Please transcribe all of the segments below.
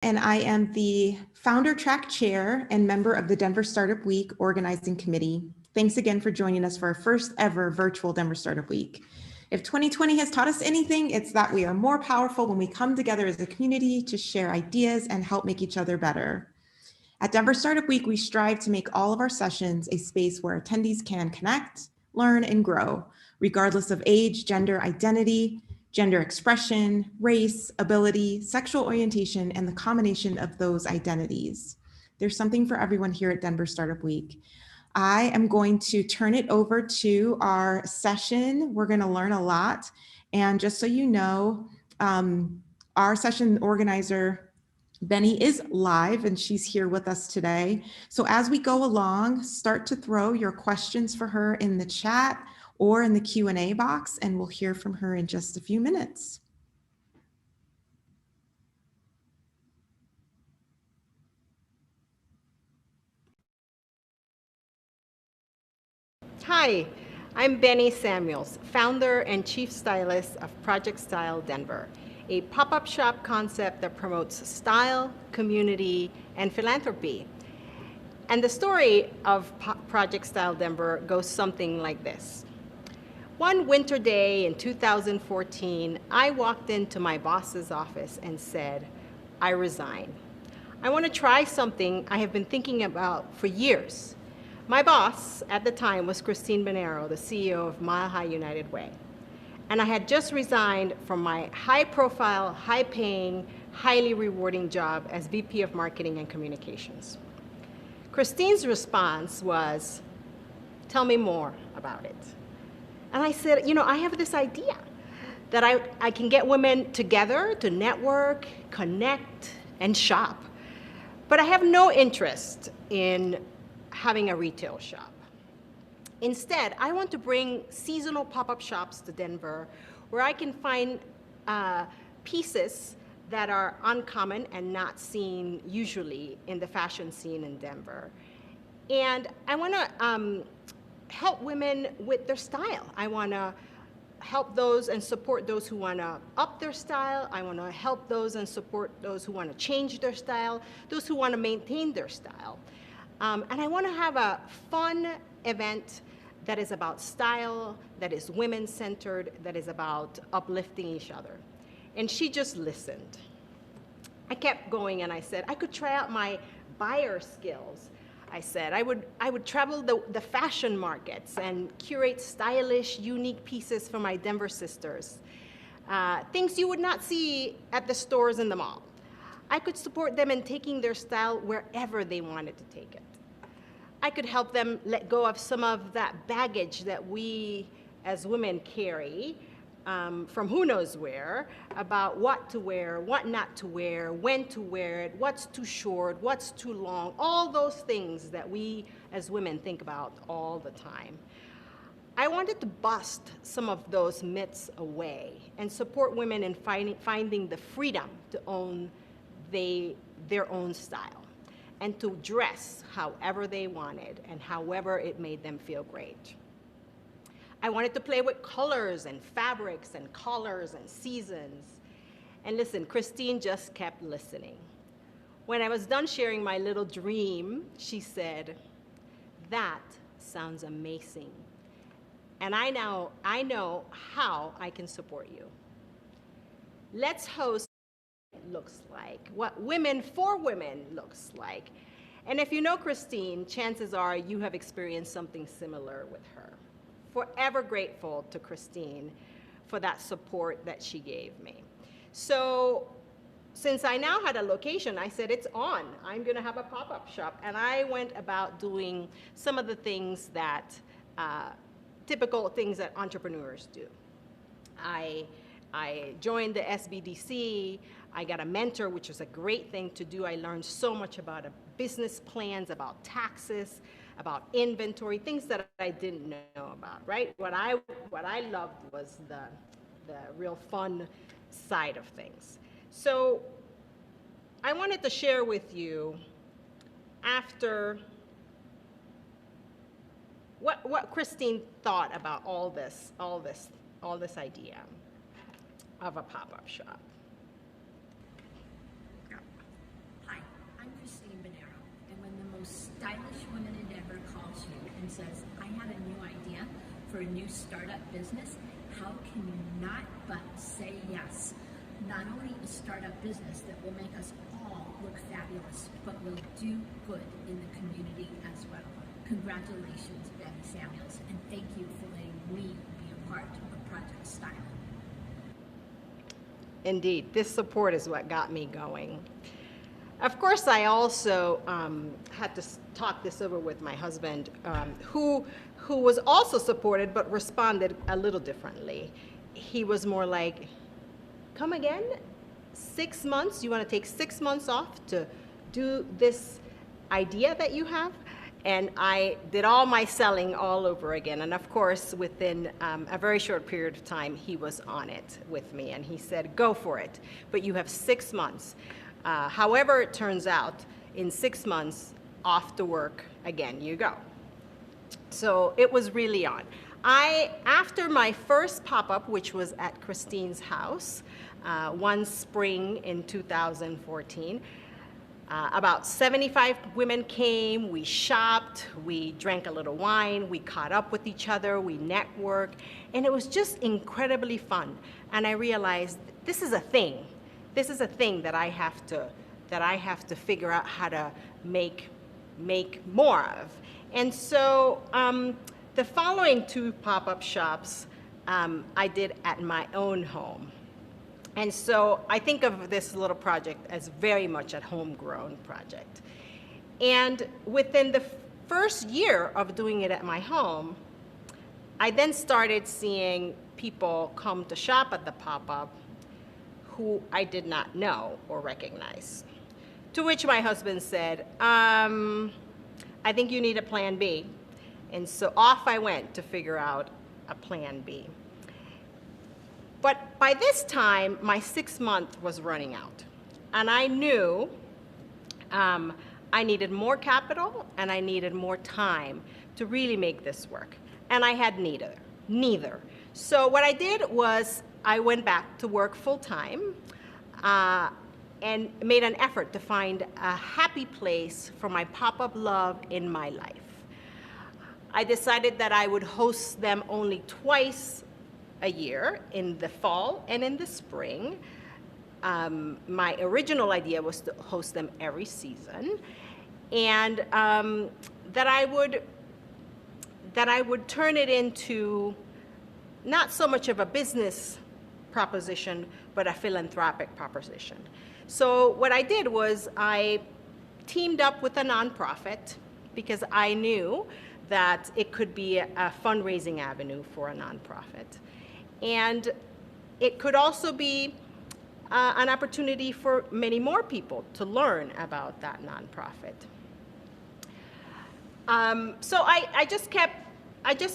and I am the founder track chair and member of the Denver Startup Week organizing committee. Thanks again for joining us for our first ever virtual Denver Startup Week. If 2020 has taught us anything, it's that we are more powerful when we come together as a community to share ideas and help make each other better. At Denver Startup Week, we strive to make all of our sessions a space where attendees can connect, learn, and grow, regardless of age, gender identity, gender expression, race, ability, sexual orientation, and the combination of those identities. There's something for everyone here at Denver Startup Week. I am going to turn it over to our session. We're going to learn a lot. And just so you know, our session organizer, Benny, is live and she's here with us today. So as we go along, start to throw your questions for her in the chat or in the Q&A box, and we'll hear from her in just a few minutes. Hi, I'm Benny Samuels, founder and chief stylist of Project Style Denver, a pop-up shop concept that promotes style, community, and philanthropy. And the story of Project Style Denver goes something like this. One winter day in 2014, I walked into my boss's office and said, I resign. I want to try something I have been thinking about for years. My boss at the time was Christine Bonero, the CEO of Mile High United Way. And I had just resigned from my high-profile, high-paying, highly rewarding job as VP of Marketing and Communications. Christine's response was, tell me more about it. And I said, you know, I have this idea that I can get women together to network, connect, and shop. But I have no interest in having a retail shop. Instead, I want to bring seasonal pop-up shops to Denver where I can find pieces that are uncommon and not seen usually in the fashion scene in Denver. And I want to help women with their style. I want to help those and support those who want to up their style. I want to help those and support those who want to change their style, those who want to maintain their style. And I want to have a fun event that is about style, that is women-centered, that is about uplifting each other. And she just listened. I kept going and I said, I could try out my buyer skills. I said, I would travel the fashion markets and curate stylish, unique pieces for my Denver sisters. Things you would not see at the stores in the mall. I could support them in taking their style wherever they wanted to take it. I could help them let go of some of that baggage that we as women carry from who knows where, about what to wear, what not to wear, when to wear it, what's too short, what's too long, all those things that we as women think about all the time. I wanted to bust some of those myths away and support women in finding the freedom to own their own style and to dress however they wanted and however it made them feel great. I wanted to play with colors and fabrics and colors and seasons. And listen, Christine just kept listening. When I was done sharing my little dream, she said, that sounds amazing. And I know how I can support you. Let's host what it looks like, what Women for Women looks like. And if you know Christine, chances are you have experienced something similar with her. Forever grateful to Christine for that support that she gave me. So since I now had a location, I said, it's on. I'm going to have a pop-up shop. And I went about doing some of the things that, typical things that entrepreneurs do. I joined the SBDC. I got a mentor, which was a great thing to do. I learned so much about business plans, about taxes, about inventory, things that I didn't know about, right? What I loved was the real fun side of things. So I wanted to share with you after what Christine thought about all this idea of a pop-up shop. for a new startup business, how can you not but say yes? Not only a startup business that will make us all look fabulous, but will do good in the community as well. Congratulations, Betty Samuels, and thank you for letting me be a part of Project Style. Indeed, this support is what got me going. Of course, I also had to talk this over with my husband, who was also supported but responded a little differently. He was more like, come again? 6 months? You want to take 6 months off to do this idea that you have? And I did all my selling all over again. And of course, within a very short period of time, he was on it with me. And he said, go for it. But you have 6 months. However it turns out, in 6 months, off to work again you go. So it was really on. After my first pop-up, which was at Christine's house, one spring in 2014, about 75 women came, we shopped, we drank a little wine, we caught up with each other, we networked, and it was just incredibly fun. And I realized this is a thing. This is a thing that I have to figure out how to make more of. And so the following 2 pop-up shops I did at my own home. And so I think of this little project as very much a homegrown project. And within the first year of doing it at my home, I then started seeing people come to shop at the pop-up who I did not know or recognize. To which my husband said, I think you need a plan B. And so off I went to figure out a plan B. But by this time, my 6 month was running out. And I knew I needed more capital and I needed more time to really make this work. And I had neither. So what I did was I went back to work full time and made an effort to find a happy place for my pop-up love in my life. I decided that I would host them only twice a year, in the fall and in the spring. My original idea was to host them every season, and that I would turn it into not so much of a business proposition, but a philanthropic proposition. So what I did was I teamed up with a nonprofit because I knew that it could be a fundraising avenue for a nonprofit. And it could also be an opportunity for many more people to learn about that nonprofit. So I just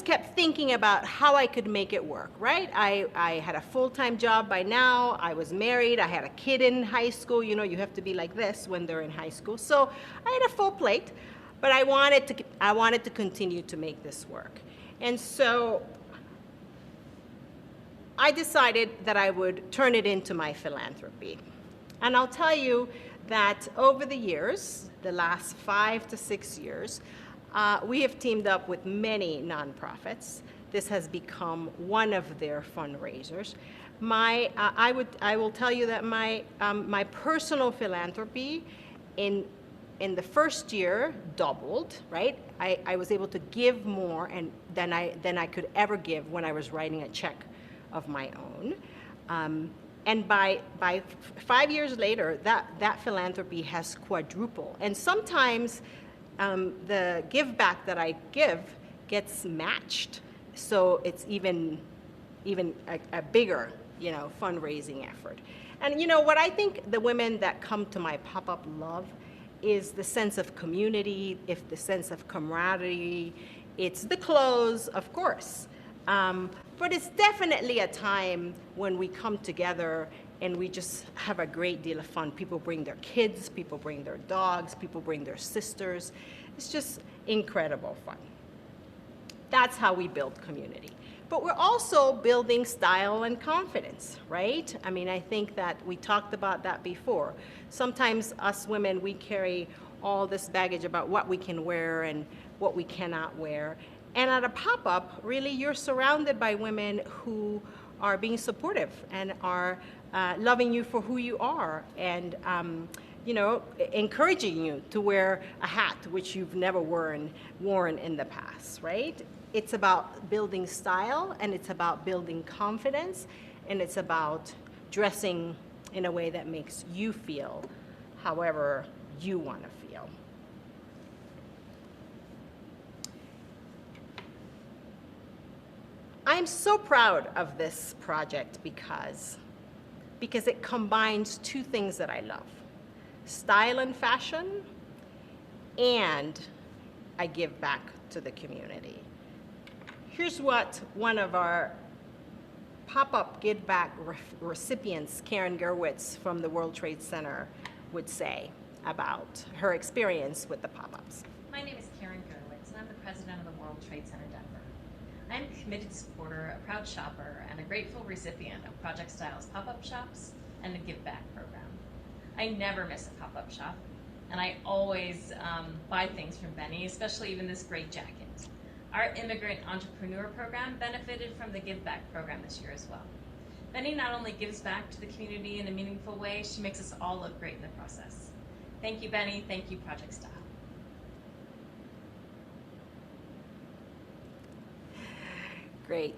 kept thinking about how I could make it work, right? I had a full-time job by now. I was married. I had a kid in high school. You know, you have to be like this when they're in high school. So I had a full plate, but I wanted to continue to make this work. And so I decided that I would turn it into my philanthropy. And I'll tell you that over the years, the last 5 to 6 years, we have teamed up with many nonprofits. This has become one of their fundraisers. I will tell you that my personal philanthropy in the first year doubled, right? I was able to give more than I could ever give when I was writing a check of my own. And by 5 years later, that philanthropy has quadrupled. And sometimes the give back that I give gets matched. So it's even a bigger, fundraising effort. And what I think the women that come to my pop-up love is the sense of community, if the sense of camaraderie. It's the clothes, of course. But it's definitely a time when we come together and we just have a great deal of fun. People bring their kids, people bring their dogs, people bring their sisters. It's just incredible fun. That's how we build community. But we're also building style and confidence, right? I mean, I think that we talked about that before. Sometimes us women, we carry all this baggage about what we can wear and what we cannot wear. And at a pop-up, really, you're surrounded by women who are being supportive and are loving you for who you are, and encouraging you to wear a hat which you've never worn in the past, right? It's about building style, and it's about building confidence, and it's about dressing in a way that makes you feel however you want to feel. I'm so proud of this project because it combines two things that I love: style and fashion, and I give back to the community. Here's what one of our pop-up Give Back recipients, Karen Gerwitz from the World Trade Center, would say about her experience with the pop-ups. My name is Karen Gerwitz, and I'm the president of the World Trade Center Denver. I'm a committed supporter, a proud shopper, and a grateful recipient of Project Style's pop-up shops and the Give Back program. I never miss a pop-up shop, and I always buy things from Benny, especially even this great jacket. Our immigrant entrepreneur program benefited from the Give Back program this year as well. Benny not only gives back to the community in a meaningful way, she makes us all look great in the process. Thank you, Benny. Thank you, Project Style. Great.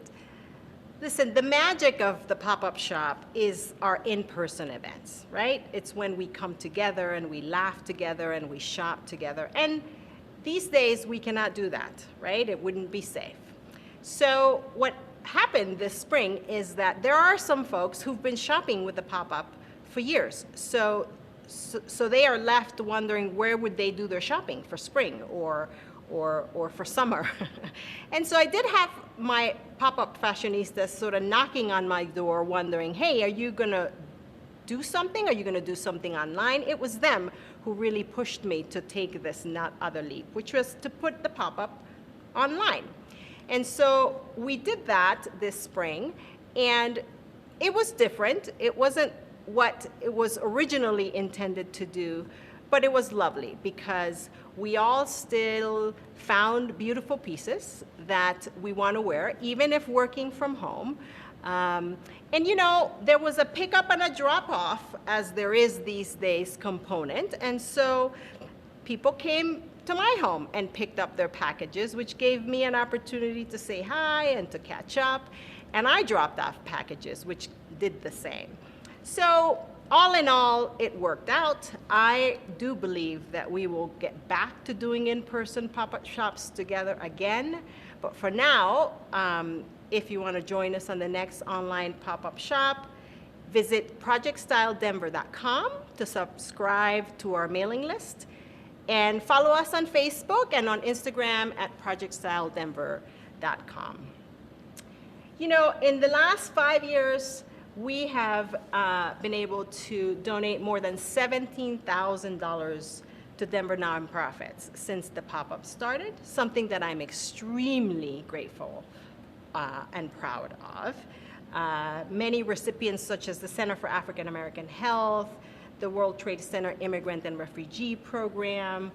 Listen, the magic of the pop-up shop is our in-person events, right? It's when we come together and we laugh together and we shop together. And these days, we cannot do that, right? It wouldn't be safe. So what happened this spring is that there are some folks who've been shopping with the pop-up for years. So they are left wondering where would they do their shopping for spring or for summer. And so I did have my pop-up fashionistas sort of knocking on my door wondering, hey, are you gonna do something? Are you gonna do something online? It was them who really pushed me to take this not other leap, which was to put the pop-up online. And so we did that this spring, and it was different. It wasn't what it was originally intended to do, but it was lovely because we all still found beautiful pieces that we want to wear, even if working from home. And there was a pickup and a drop off, as there is these days, component. And so people came to my home and picked up their packages, which gave me an opportunity to say hi and to catch up. And I dropped off packages, which did the same. So all in all, it worked out. I do believe that we will get back to doing in-person pop-up shops together again. But for now, if you want to join us on the next online pop-up shop, visit projectstyledenver.com to subscribe to our mailing list, and follow us on Facebook and on Instagram at projectstyledenver.com. In the last 5 years, we have been able to donate more than $17,000 to Denver nonprofits since the pop-up started, something that I'm extremely grateful and proud of. Many recipients, such as the Center for African American Health, the World Trade Center Immigrant and Refugee Program,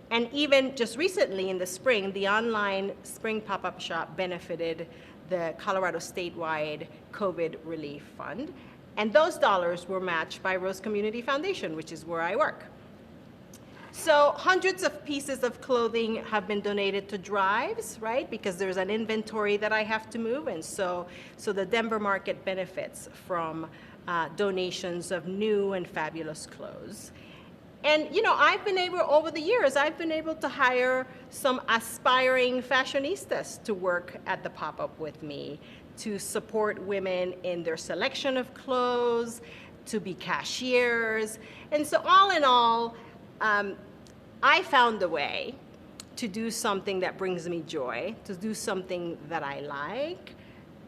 and even just recently in the spring, the online spring pop-up shop benefited the Colorado statewide COVID Relief Fund. And those dollars were matched by Rose Community Foundation, which is where I work. So hundreds of pieces of clothing have been donated to drives, right? Because there's an inventory that I have to move. And so the Denver market benefits from donations of new and fabulous clothes. And I've been able, over the years, I've been able to hire some aspiring fashionistas to work at the pop-up with me, to support women in their selection of clothes, to be cashiers. And so all in all, I found a way to do something that brings me joy, to do something that I like.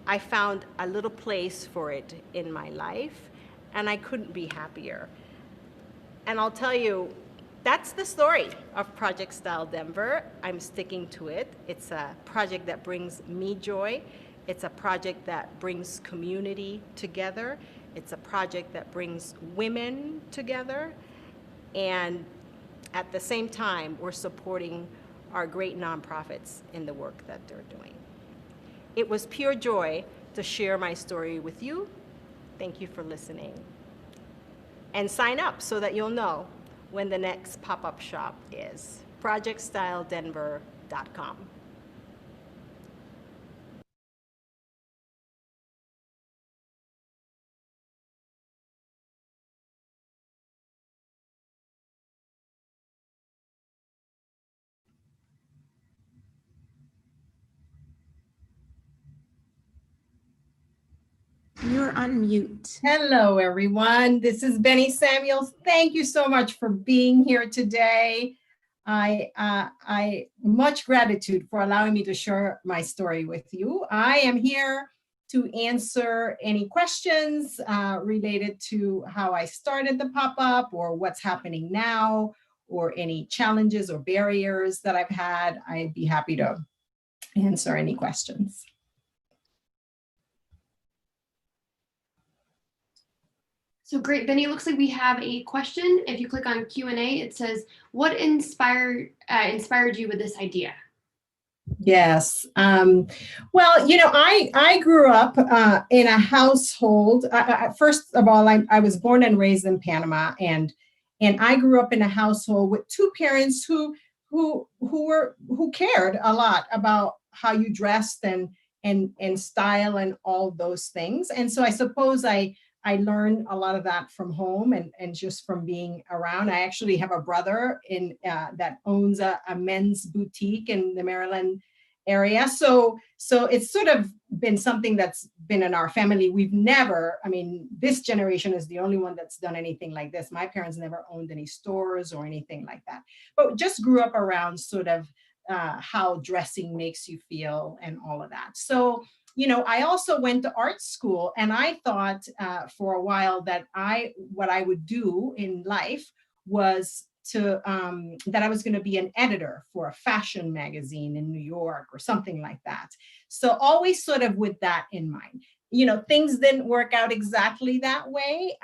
I found a little place for it in my life, and I couldn't be happier. And I'll tell you, that's the story of Project Style Denver. I'm sticking to it. It's a project that brings me joy. It's a project that brings community together. It's a project that brings women together. And at the same time, we're supporting are great nonprofits in the work that they're doing. It was pure joy to share my story with you. Thank you for listening. And sign up so that you'll know when the next pop-up shop is. projectstyledenver.com. You're on mute. Hello, everyone. This is Benny Samuels. Thank you so much for being here today. I much gratitude for allowing me to share my story with you. I am here to answer any questions related to how I started the pop-up or what's happening now, or any challenges or barriers that I've had. I'd be happy to answer any questions. So great, Benny, it looks like we have a question. If you click on Q&A, it says, what inspired you with this idea? Yes. Well, you know, I grew up in a household. First of all, I was born and raised in Panama, and I grew up in a household with two parents who cared a lot about how you dressed and style and all those things. And so I suppose I learned a lot of that from home and just from being around. I actually have a brother that owns a men's boutique in the Maryland area. So it's sort of been something that's been in our family. We've never, I mean, this generation is the only one that's done anything like this. My parents never owned any stores or anything like that, but just grew up around sort of how dressing makes you feel and all of that. So you know, I also went to art school, and I thought for a while that what I would do in life was that I was going to be an editor for a fashion magazine in New York or something like that. So always sort of with that in mind. You know, things didn't work out exactly that way.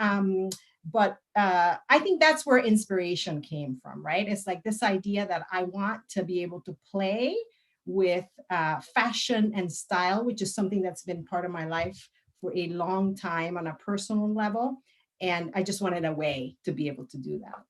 But I think that's where inspiration came from, right? It's like this idea that I want to be able to play with fashion and style, which is something that's been part of my life for a long time on a personal level. And I just wanted a way to be able to do that.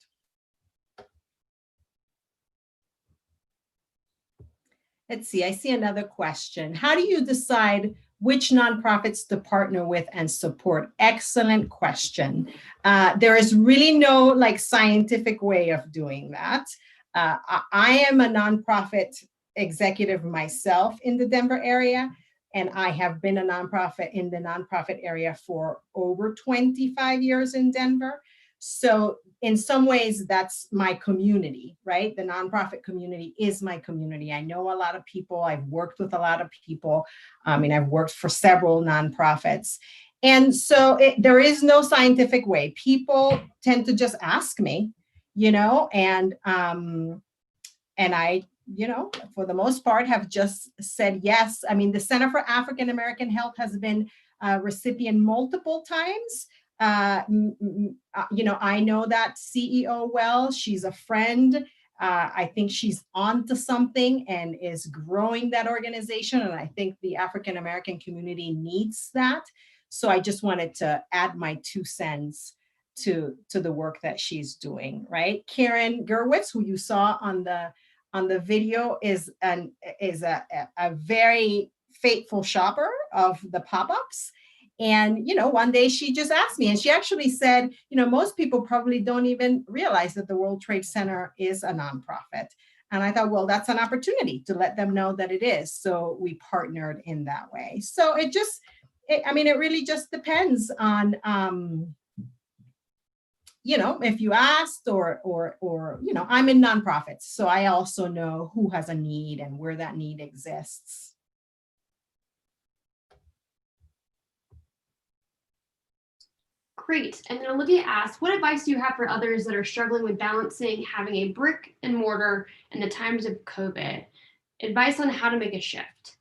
Let's see, I see another question. How do you decide which nonprofits to partner with and support? Excellent question. There is really no like scientific way of doing that. I am a nonprofit executive myself in the Denver area, and I have been a nonprofit in the nonprofit area for over 25 years in Denver. So in some ways, that's my community, right? The nonprofit community is my community. I know a lot of people. I've worked with a lot of people. I mean, I've worked for several nonprofits. And so there is no scientific way. People tend to just ask me, you know, and I, you know, for the most part, have just said yes. I mean, the Center for African American Health has been a recipient multiple times. You know, I know that CEO well. She's a friend. I think she's onto something and is growing that organization. And I think the African American community needs that. So I just wanted to add my 2 cents to the work that she's doing, right? Karen Gerwitz, who you saw on the video, is a very faithful shopper of the pop-ups. And, you know, one day she just asked me, and she actually said, you know, most people probably don't even realize that the World Trade Center is a nonprofit. And I thought, well, that's an opportunity to let them know that it is. So we partnered in that way. So I mean, it really just depends on, you know, if you asked or, you know, I'm in nonprofits, so I also know who has a need and where that need exists. Great. And then Olivia asks, what advice do you have for others that are struggling with balancing having a brick and mortar in the times of COVID? Advice on how to make a shift.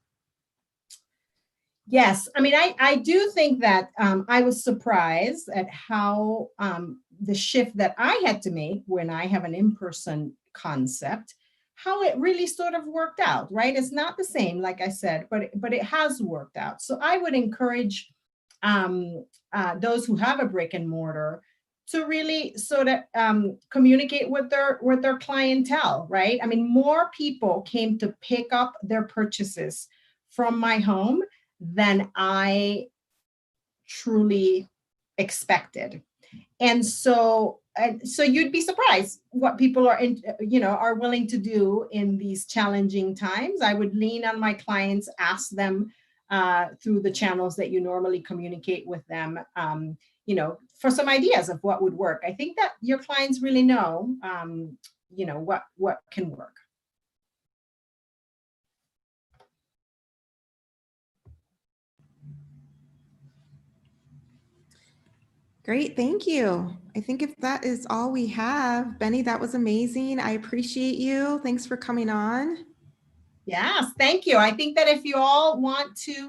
Yes, I mean, I do think that I was surprised at how the shift that I had to make when I have an in-person concept, how it really sort of worked out, right? It's not the same, like I said, but it has worked out. So I would encourage those who have a brick and mortar to really sort of communicate with their clientele, right? I mean, more people came to pick up their purchases from my home than I truly expected. And so you'd be surprised what people are are willing to do in these challenging times. I would lean on my clients, ask them through the channels that you normally communicate with them, for some ideas of what would work. I think that your clients really know, what can work. Great, thank you. I think if that is all we have, Benny, that was amazing. I appreciate you. Thanks for coming on. Yes, thank you. I think that if you all want to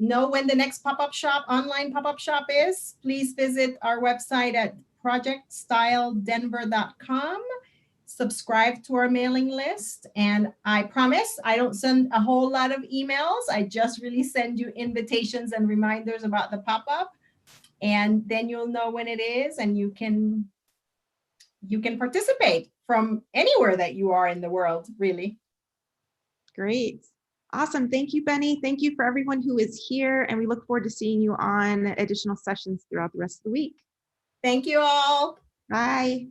know when the next online pop-up shop is, please visit our website at projectstyledenver.com. Subscribe to our mailing list. And I promise I don't send a whole lot of emails. I just really send you invitations and reminders about the pop-up. And then you'll know when it is, and you can participate from anywhere that you are in the world, really. Great. Awesome. Thank you, Benny. Thank you for everyone who is here. And we look forward to seeing you on additional sessions throughout the rest of the week. Thank you all. Bye.